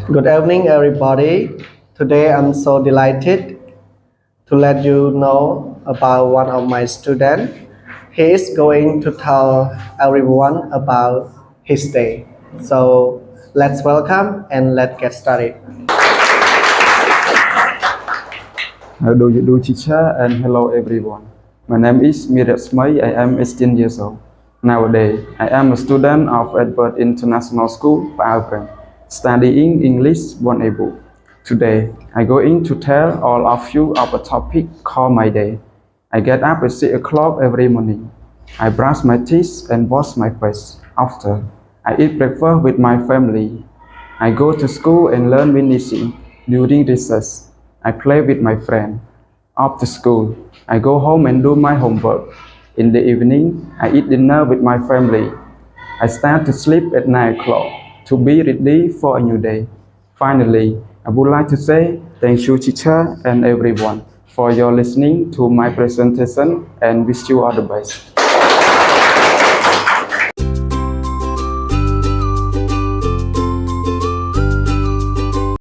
Good evening, everybody. Today I'm so delighted to let you know about one of my students. He is going to tell everyone about his day. So let's welcome and let's get started. How do you do, teacher? And hello, everyone. My name is Mirat Smai. I am 18 years old. Nowadays, I am a student of Edward International School, Palgrave, studying English 1A. Today, I'm going to tell all of you of a topic called my day. I get up at 6 o'clock every morning. I brush my teeth and wash my face. After, I eat breakfast with my family. I go to school and learn finishing. During recess, I play with my friend. After school, I go home and do my homework. In the evening, I eat dinner with my family. I start to sleep at 9 o'clock to be ready for a new day. Finally, I would like to say thank you, teacher and everyone, for your listening to my presentation and wish you all the best.